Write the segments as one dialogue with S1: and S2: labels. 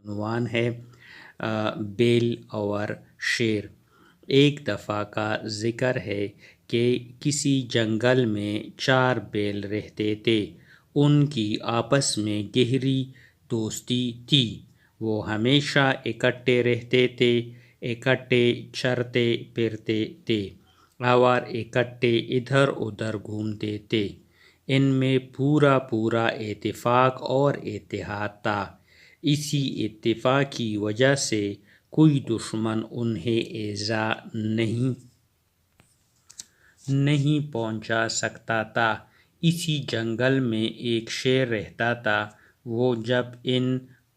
S1: عنوان ہے بیل اور شیر۔ ایک دفعہ کا ذکر ہے کہ کسی جنگل میں 4 بیل رہتے تھے۔ ان کی آپس میں گہری دوستی تھی۔ وہ ہمیشہ اکٹھے رہتے تھے، اکٹھے چرتے پھرتے تھے اور اکٹھے ادھر ادھر گھومتے تھے۔ ان میں پورا اتفاق اور اتحاد تھا۔ اسی اتفاق کی وجہ سے کوئی دشمن انہیں ایذا نہیں پہنچا سکتا تھا۔ اسی جنگل میں ایک شیر رہتا تھا۔ وہ جب ان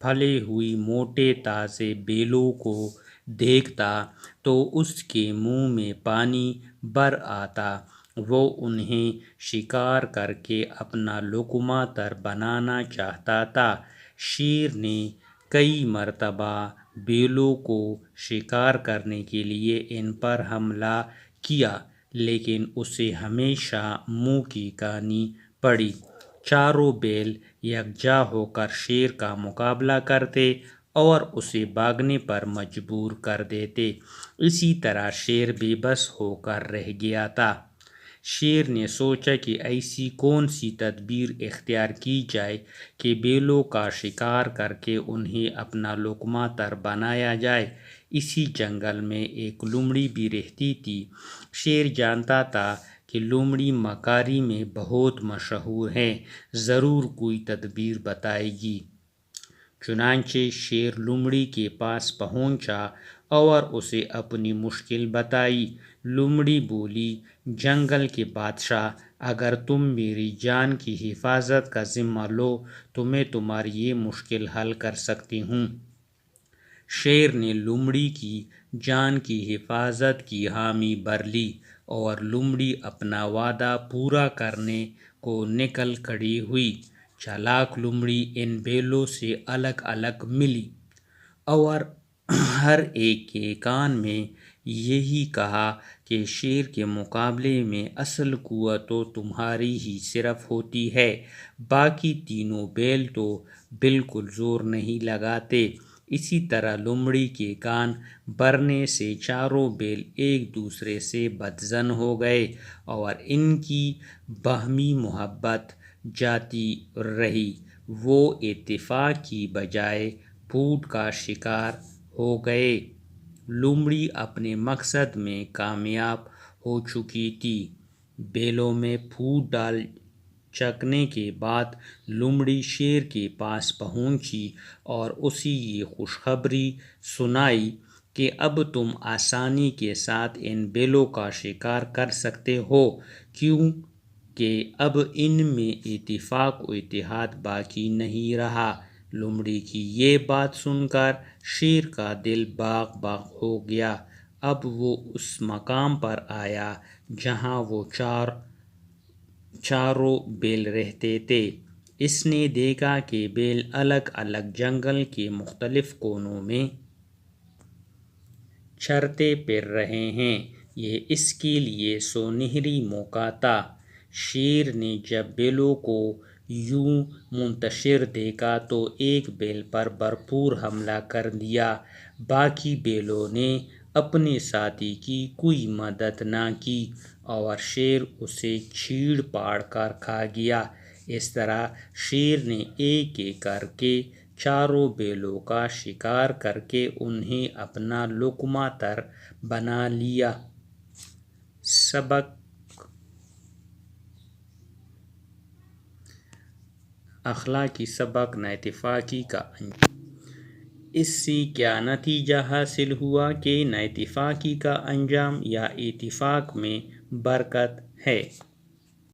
S1: پھلے ہوئی موٹے تازے بیلوں کو دیکھتا تو اس کے منہ میں پانی بھر آتا۔ وہ انہیں شکار کر کے اپنا لقمہ تر بنانا چاہتا تھا۔ شیر نے کئی مرتبہ بیلوں کو شکار کرنے کے لیے ان پر حملہ کیا، لیکن اسے ہمیشہ منہ کی کھانی پڑی۔ چاروں بیل یکجا ہو کر شیر کا مقابلہ کرتے اور اسے بھاگنے پر مجبور کر دیتے۔ اسی طرح شیر بے بس ہو کر رہ گیا تھا۔ شیر نے سوچا کہ ایسی کون سی تدبیر اختیار کی جائے کہ بیلوں کا شکار کر کے انہیں اپنا لقمہ تر بنایا جائے۔ اسی جنگل میں ایک لومڑی بھی رہتی تھی۔ شیر جانتا تھا کہ لومڑی مکاری میں بہت مشہور ہے، ضرور کوئی تدبیر بتائے گی۔ چنانچہ شیر لومڑی کے پاس پہنچا اور اسے اپنی مشکل بتائی۔ لومڑی بولی، جنگل کے بادشاہ، اگر تم میری جان کی حفاظت کا ذمہ لو تو میں تمہاری یہ مشکل حل کر سکتی ہوں۔ شیر نے لومڑی کی جان کی حفاظت کی حامی بھر لی اور لومڑی اپنا وعدہ پورا کرنے کو نکل کھڑی ہوئی۔ چالاک لومڑی ان بیلوں سے الگ الگ ملی اور ہر ایک کے کان میں یہی کہا کہ شیر کے مقابلے میں اصل قوت تو تمہاری ہی صرف ہوتی ہے، باقی تینوں بیل تو بالکل زور نہیں لگاتے۔ اسی طرح لومڑی کے کان بھرنے سے چاروں بیل ایک دوسرے سے بدظن ہو گئے اور ان کی باہمی محبت جاتی رہی۔ وہ اتفاق کی بجائے پھوٹ کا شکار ہو گئے۔ لومڑی اپنے مقصد میں کامیاب ہو چکی تھی۔ بیلوں میں پھوٹ ڈال چکنے کے بعد لومڑی شیر کے پاس پہنچی اور اسے یہ خوشخبری سنائی کہ اب تم آسانی کے ساتھ ان بیلوں کا شکار کر سکتے ہو، کیونکہ اب ان میں اتفاق و اتحاد باقی نہیں رہا۔ لومڑی کی یہ بات سن کر شیر کا دل باغ باغ ہو گیا۔ اب وہ اس مقام پر آیا جہاں وہ چاروں بیل رہتے تھے۔ اس نے دیکھا کہ بیل الگ الگ جنگل کے مختلف کونوں میں چرتے پھر رہے ہیں۔ یہ اس کے لیے سنہری موقع تھا۔ شیر نے جب بیلوں کو یوں منتشر دیکھا تو ایک بیل پر بھرپور حملہ کر دیا۔ باقی بیلوں نے اپنے ساتھی کی کوئی مدد نہ کی اور شیر اسے چیڑ پاڑ کر کھا گیا۔ اس طرح شیر نے ایک ایک کر کے چاروں بیلوں کا شکار کر کے انہیں اپنا لقمہ تر بنا لیا۔ اخلاقی سبق: نا اتفاقی کا انجام۔ اس سے کیا نتیجہ حاصل ہوا کہ نا اتفاقی کا انجام یا اتفاق میں برکت ہے۔